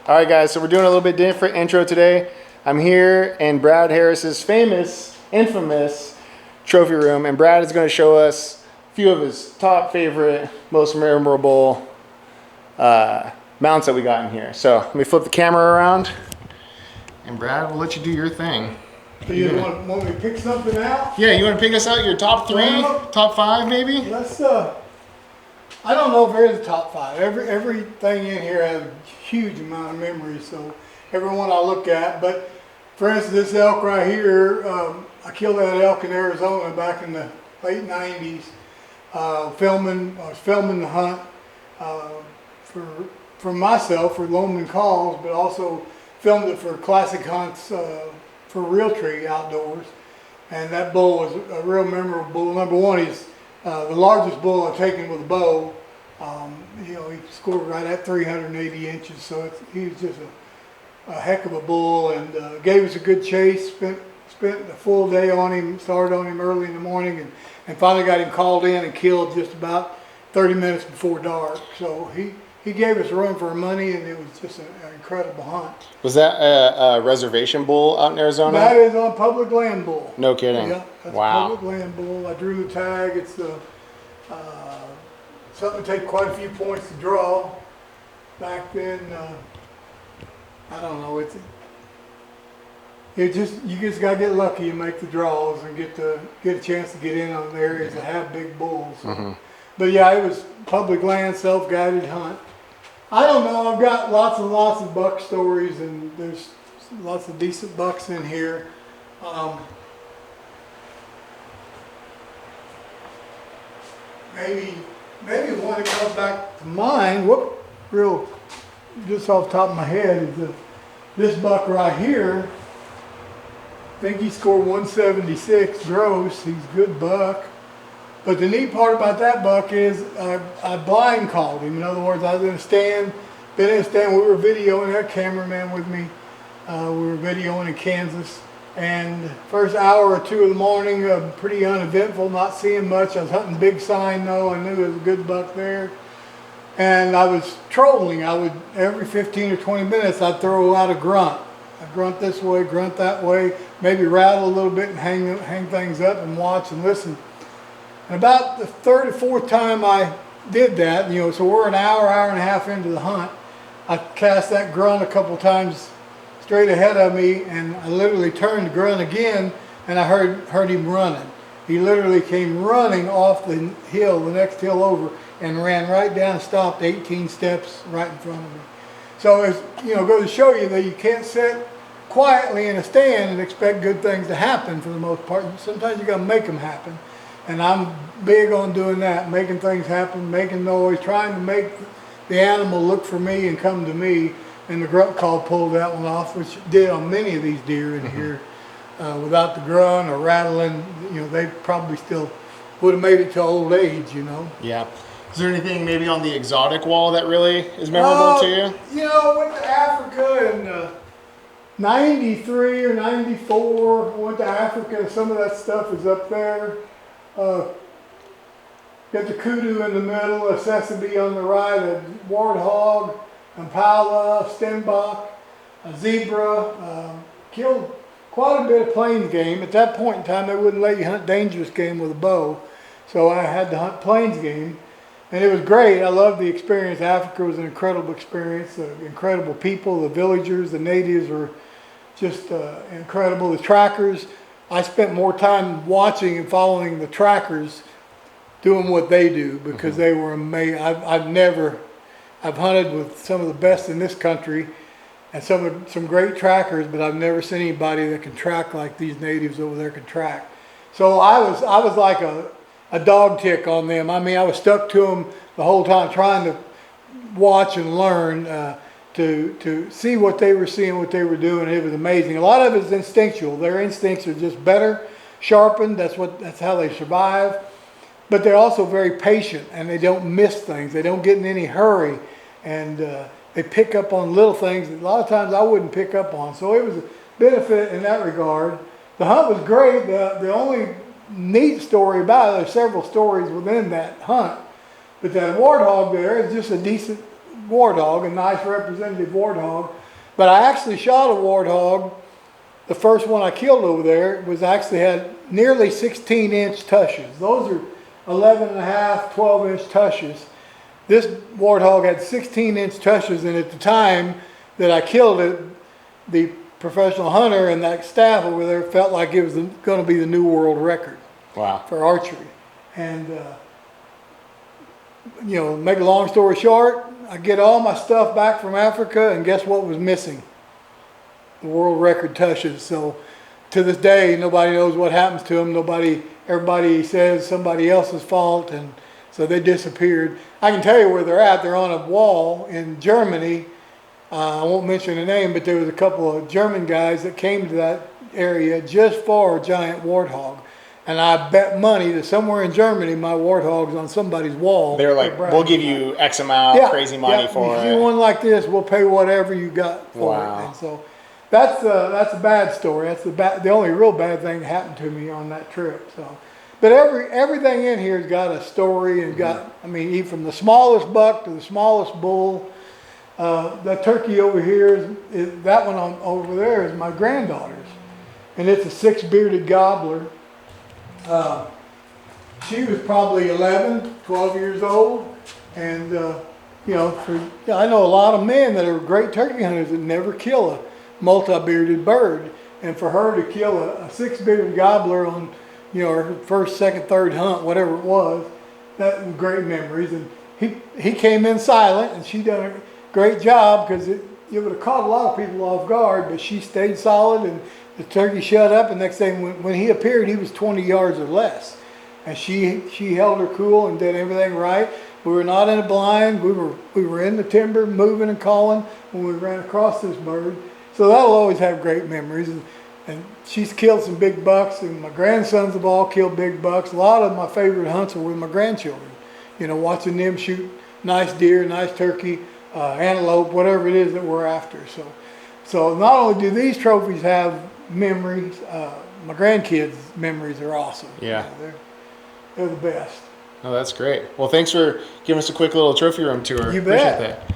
All right, guys, so we're doing a little bit different intro today. I'm here in Brad Harris's famous, infamous trophy room, and Brad is going to show us a few of his top favorite, most memorable mounts that we got in here. So let me flip the camera around, and Brad, we'll let you do your thing. So you want me to pick something out? Yeah, you want to pick us out your top three, top five maybe? Let's, I don't know if there is a top five. Everything in here has a huge amount of memory, so every one I look at. But for instance, this elk right here, I killed that elk in Arizona back in the late 90s. I was filming the hunt for myself, for Loman Calls, but also filmed it for classic hunts for Realtree Outdoors. And that bull was a real memorable bull. Number one, he's the largest bull I've taken with a bow. You know, he scored right at 380 inches, so he was just a heck of a bull, and gave us a good chase. Spent a full day on him, started on him early in the morning, and finally got him called in and killed just about 30 minutes before dark. So he gave us a run for our money, and it was just an incredible hunt. Was that a reservation bull out in Arizona? That is on public land bull. No kidding. Yeah, that's wow. a public land bull. I drew the tag. It's something to take quite a few points to draw. Back then, I don't know. You just gotta get lucky and make the draws and get a chance to get in on areas that have big bulls. Mm-hmm. But yeah, it was public land, self-guided hunt. I don't know. I've got lots and lots of buck stories, and there's lots of decent bucks in here. Maybe one that comes back to mind, just off the top of my head, is this buck right here. I think he scored 176 gross. He's a good buck. But the neat part about that buck is I blind called him. In other words, I was in a stand, we were videoing, had a cameraman with me. We were videoing in Kansas. And first hour or two of the morning, pretty uneventful, not seeing much. I was hunting big sign though. I knew there was a good buck there. And I was trolling. I would, every 15 or 20 minutes, I'd throw out a grunt. I'd grunt this way, grunt that way, maybe rattle a little bit and hang things up and watch and listen. And about the third or fourth time I did that, you know, so we're an hour and a half into the hunt, I cast that grunt a couple times straight ahead of me, and I literally turned the grunt again, and I heard him running. He literally came running off the hill, the next hill over, and ran right down and stopped 18 steps right in front of me. So it's, you know, goes to show you that you can't sit quietly in a stand and expect good things to happen for the most part. Sometimes you got to make them happen. And I'm big on doing that, making things happen, making noise, trying to make the animal look for me and come to me. And the grunt call pulled that one off, which did on many of these deer in here. Without the grunt or rattling, you know, they probably still would have made it to old age, you know. Yeah. Is there anything maybe on the exotic wall that really is memorable to you? You know, I went to Africa in 93 or 94. I went to Africa. Some of that stuff is up there. Got the kudu in the middle, a sesame on the right, a warthog, impala, stenbok, a zebra. Killed quite a bit of plains game. At that point in time, they wouldn't let you hunt dangerous game with a bow, so I had to hunt plains game, and it was great. I loved the experience. Africa was an incredible experience. Incredible people, the villagers, the natives were just incredible. The trackers. I spent more time watching and following the trackers doing what they do, because they were amazing. I've hunted with some of the best in this country and some great trackers, but I've never seen anybody that can track like these natives over there can track. So I was like a dog tick on them. I mean, I was stuck to them the whole time, trying to watch and learn to see what they were seeing, what they were doing. It was amazing. A lot of it is instinctual. Their instincts are just better, sharpened. That's how they survive. But they're also very patient, and they don't miss things. They don't get in any hurry, and they pick up on little things that a lot of times I wouldn't pick up on. So it was a benefit in that regard. The hunt was great. The only neat story about it, there's several stories within that hunt, but that warthog there is just a warthog, a nice representative warthog. But I actually shot a warthog. The first one I killed over there was actually had nearly 16-inch tushes. Those are 11 and a half, 12-inch tushes. This warthog had 16-inch tushes, and at the time that I killed it, the professional hunter and that staff over there felt like it was going to be the new world record. Wow. For archery. And, you know, make a long story short, I get all my stuff back from Africa, and guess what was missing? The world record tushes. So to this day, nobody knows what happens to them. Everybody says somebody else's fault, and so they disappeared. I can tell you where they're at. They're on a wall in Germany. I won't mention the name, but there was a couple of German guys that came to that area just for a giant warthog. And I bet money that somewhere in Germany, my warthog's on somebody's wall. They were like, we'll give you X amount, crazy money for if it. you want one like this, we'll pay whatever you got for it. And so that's a bad story. That's the only real bad thing that happened to me on that trip. So, but everything in here has got a story and got, I mean, even from the smallest buck to the smallest bull. That turkey over here that one over there is my granddaughter's, and it's a 6-bearded gobbler. She was probably 11, 12 years old, and you know, I know a lot of men that are great turkey hunters that never kill a multi-bearded bird, and for her to kill a 6-bearded gobbler on, you know, her first, second, third hunt, whatever it was, that was great memories. And he came in silent, and she done a great job, because it would have caught a lot of people off guard, but she stayed solid, and the turkey shut up, and next thing, when he appeared, he was 20 yards or less. And she held her cool and did everything right. We were not in a blind. We were in the timber, moving and calling when we ran across this bird. So that'll always have great memories. And she's killed some big bucks, and my grandsons have all killed big bucks. A lot of my favorite hunts are with my grandchildren. You know, watching them shoot nice deer, nice turkey, antelope, whatever it is that we're after. So not only do these trophies have memories, my grandkids' memories are awesome. Yeah. You know, they're the best. Oh, that's great. Well, thanks for giving us a quick little trophy room tour. You bet. Appreciate that.